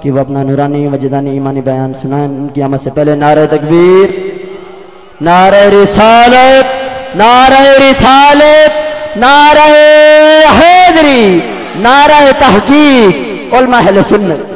کہ وہ اپنا نورانی وجدانی ایمانی بیان سنائیں. ان کی آمد سے پہلے نعرہ تکبیر، نعرہ رسالت، نعرہ رسالت، نعرہ حیدری، نعرہ تحقیق. علماء اہل سنت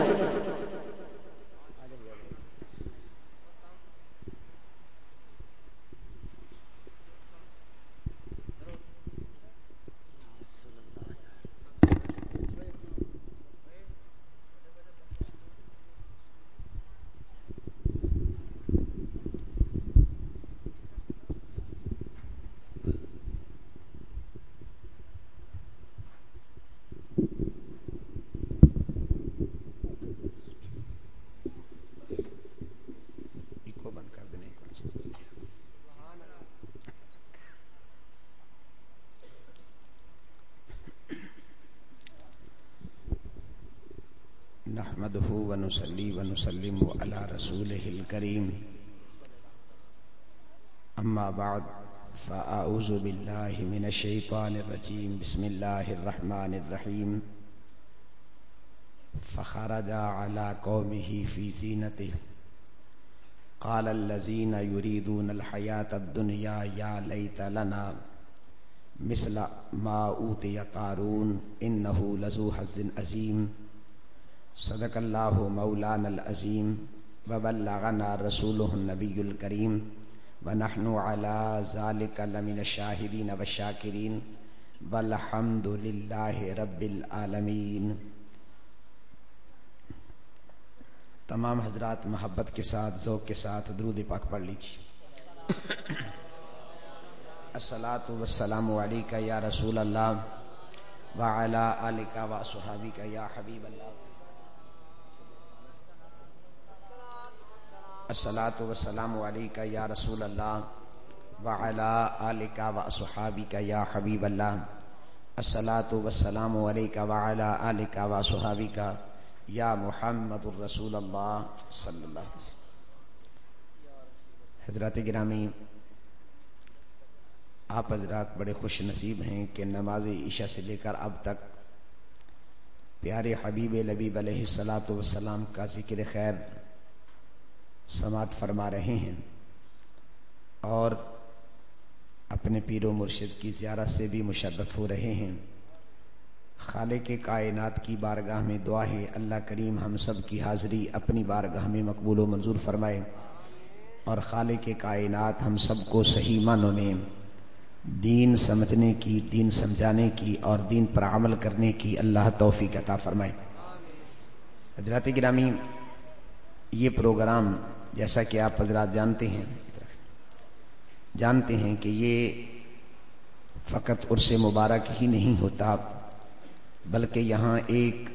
نحمده ونصلي ونسلم على رسوله الكريم. اما بعد فاعوذ بالله من الشيطان الرجيم. بسم الله الرحمن الرحيم. فخرج على قومه في زينته قال الذين يريدون الحياة الدنيا يا ليت لنا مثل ما اوتي قارون انه لذو حظ عظيم. صدق اللہ مولانا العظیم وبلغنا رسولہ النبی الکریم ونحن علی ذلک لمن الشاہدین والشاکرین والحمد للہ رب العالمین. تمام حضرات محبت کے ساتھ ذوق کے ساتھ درود پاک پڑھ لیجیے. الصلاۃ والسلام علیک یا رسول اللہ وعلی آلک واصحابک یا حبیب اللہ. الصلاۃ والسلام علیک یا رسول اللہ وعلی آلک واصحابک یا حبیب اللہ. الصلاۃ والسلام علیک وعلی آلک واصحابک یا محمد الرسول اللہ صلی اللہ علیہ وسلم. حضرات گرامی، آپ حضرات بڑے خوش نصیب ہیں کہ نماز عشاء سے لے کر اب تک پیارے حبیب لبیب علیہ الصلاۃ والسلام کا ذکر خیر سماعت فرما رہے ہیں اور اپنے پیر و مرشد کی زیارت سے بھی مشرف ہو رہے ہیں. خالق کائنات کی بارگاہ میں دعا ہے اللہ کریم ہم سب کی حاضری اپنی بارگاہ میں مقبول و منظور فرمائے اور خالق کائنات ہم سب کو صحیح معنوں میں دین سمجھنے کی، دین سمجھانے کی اور دین پر عمل کرنے کی اللہ توفیق عطا فرمائے. حضرات گرامی، یہ پروگرام جیسا کہ آپ حضرات جانتے ہیں کہ یہ فقط عرس مبارک ہی نہیں ہوتا، بلکہ یہاں ایک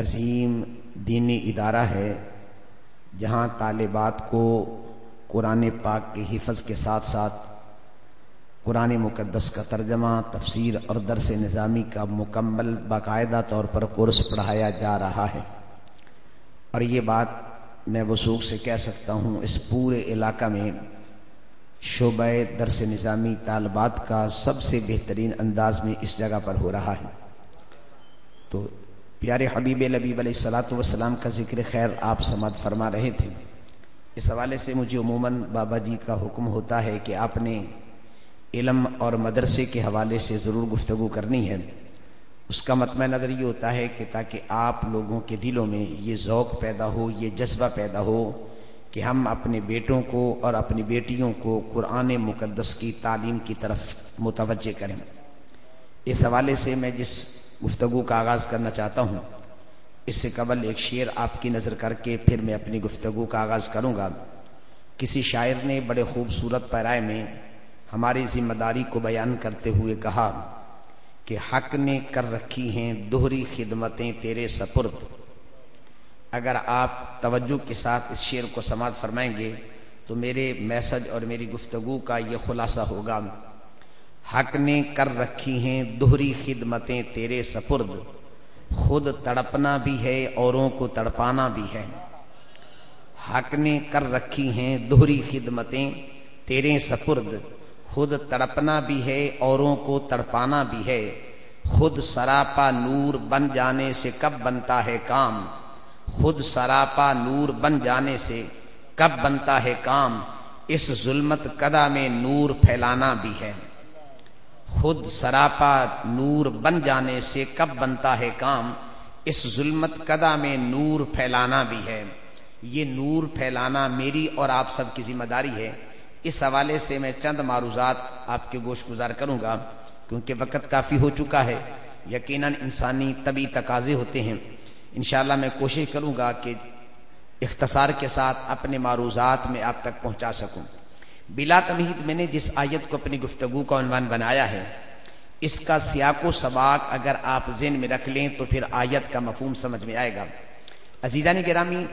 عظیم دینی ادارہ ہے جہاں طالبات کو قرآن پاک کے حفظ کے ساتھ ساتھ قرآن مقدس کا ترجمہ، تفسیر اور درس نظامی کا مکمل باقاعدہ طور پر کورس پڑھایا جا رہا ہے. اور یہ بات میں وثوق سے کہہ سکتا ہوں اس پورے علاقہ میں شعبہ درس نظامی طالبات کا سب سے بہترین انداز میں اس جگہ پر ہو رہا ہے. تو پیارے حبیب لبیب علیہ الصلاۃ والسلام کا ذکر خیر آپ سماعت فرما رہے تھے. اس حوالے سے مجھے عموماً بابا جی کا حکم ہوتا ہے کہ آپ نے علم اور مدرسے کے حوالے سے ضرور گفتگو کرنی ہے. اس کا مطمع نظر یہ ہوتا ہے کہ تاکہ آپ لوگوں کے دلوں میں یہ ذوق پیدا ہو، یہ جذبہ پیدا ہو کہ ہم اپنے بیٹوں کو اور اپنی بیٹیوں کو قرآن مقدس کی تعلیم کی طرف متوجہ کریں. اس حوالے سے میں جس گفتگو کا آغاز کرنا چاہتا ہوں، اس سے قبل ایک شعر آپ کی نظر کر کے پھر میں اپنی گفتگو کا آغاز کروں گا. کسی شاعر نے بڑے خوبصورت پیرائے میں ہماری ذمہ داری کو بیان کرتے ہوئے کہا کہ حق نے کر رکھی ہیں دوہری خدمتیں تیرے سپرد. اگر آپ توجہ کے ساتھ اس شعر کو سماعت فرمائیں گے تو میرے میسج اور میری گفتگو کا یہ خلاصہ ہوگا. حق نے کر رکھی ہیں دوہری خدمتیں تیرے سپرد، خود تڑپنا بھی ہے اوروں کو تڑپانا بھی ہے. حق نے کر رکھی ہیں دوہری خدمتیں تیرے سپرد، خود تڑپنا بھی ہے اوروں کو تڑپانا بھی ہے. خود سراپا نور بن جانے سے کب بنتا ہے کام، خود سراپا نور بن جانے سے کب بنتا ہے کام، اس ظلمت کدہ میں نور پھیلانا بھی ہے، خود سراپا نور بن جانے سے کب بنتا ہے کام، اس ظلمت کدہ میں نور پھیلانا بھی ہے۔ یہ نور پھیلانا میری اور آپ سب کی ذمہ داری ہے۔ اس حوالے سے میں چند معروضات آپ کے گوش گزار کروں گا کیونکہ وقت کافی ہو چکا ہے، یقیناً انسانی طبعی تقاضے ہوتے ہیں۔ انشاءاللہ میں کوشش کروں گا کہ اختصار کے ساتھ اپنے معروضات میں آپ تک پہنچا سکوں۔ بلا تمہید میں نے جس آیت کو اپنی گفتگو کا عنوان بنایا ہے، اس کا سیاق و سباق اگر آپ ذہن میں رکھ لیں تو پھر آیت کا مفہوم سمجھ میں آئے گا۔ عزیزان گرامی،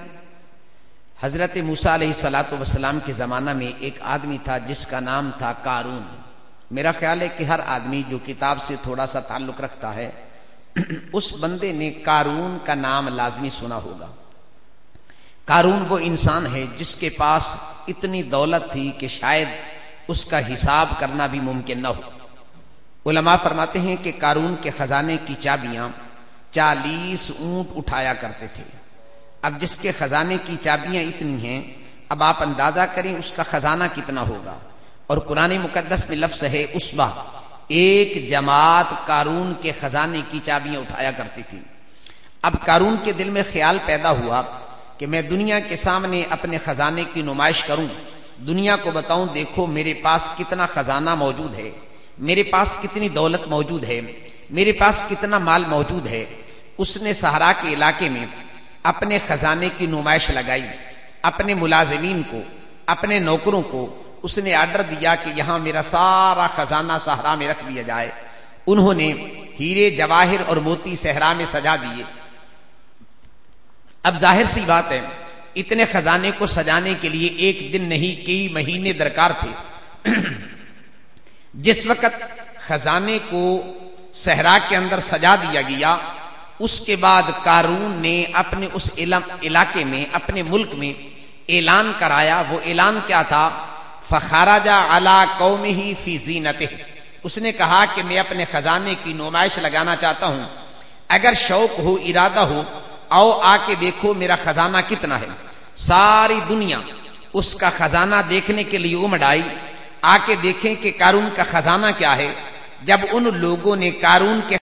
حضرت موسیٰ علیہ السلام کے زمانہ میں ایک آدمی تھا جس کا نام تھا قارون۔ میرا خیال ہے کہ ہر آدمی جو کتاب سے تھوڑا سا تعلق رکھتا ہے اس بندے نے قارون کا نام لازمی سنا ہوگا۔ قارون وہ انسان ہے جس کے پاس اتنی دولت تھی کہ شاید اس کا حساب کرنا بھی ممکن نہ ہو۔ علماء فرماتے ہیں کہ قارون کے خزانے کی چابیاں 40 اونٹ اٹھایا کرتے تھے۔ اب جس کے خزانے کی چابیاں اتنی ہیں، اب آپ اندازہ کریں اس کا خزانہ کتنا ہوگا۔ اور قرآن مقدس میں لفظ ہے اسبہ، ایک جماعت قارون کے خزانے کی چابیاں اٹھایا کرتی تھی۔ اب قارون کے دل میں خیال پیدا ہوا کہ میں دنیا کے سامنے اپنے خزانے کی نمائش کروں، دنیا کو بتاؤں دیکھو میرے پاس کتنا خزانہ موجود ہے، میرے پاس کتنی دولت موجود ہے، میرے پاس کتنا مال موجود ہے۔ اس نے صحرا کے علاقے میں اپنے خزانے کی نمائش لگائی، اپنے ملازمین کو، اپنے نوکروں کو اس نے آرڈر دیا کہ یہاں میرا سارا خزانہ صحرا میں رکھ دیا جائے۔ انہوں نے ہیرے جواہر اور موتی صحرا میں سجا دیے۔ اب ظاہر سی بات ہے اتنے خزانے کو سجانے کے لیے ایک دن نہیں کئی مہینے درکار تھے۔ جس وقت خزانے کو صحرا کے اندر سجا دیا گیا، اس کے بعد قارون نے اپنے اس علاقے میں، اپنے ملک میں اعلان کرایا۔ وہ اعلان کیا تھا؟ فخرج علی قومہ فی زینتہ۔ اس نے کہا کہ میں اپنے خزانے کی نمائش لگانا چاہتا ہوں، اگر شوق ہو، ارادہ ہو، آؤ آ کے دیکھو میرا خزانہ کتنا ہے۔ ساری دنیا اس کا خزانہ دیکھنے کے لیے امڑ آئی، آ کے دیکھیں کہ قارون کا خزانہ کیا ہے۔ جب ان لوگوں نے قارون کے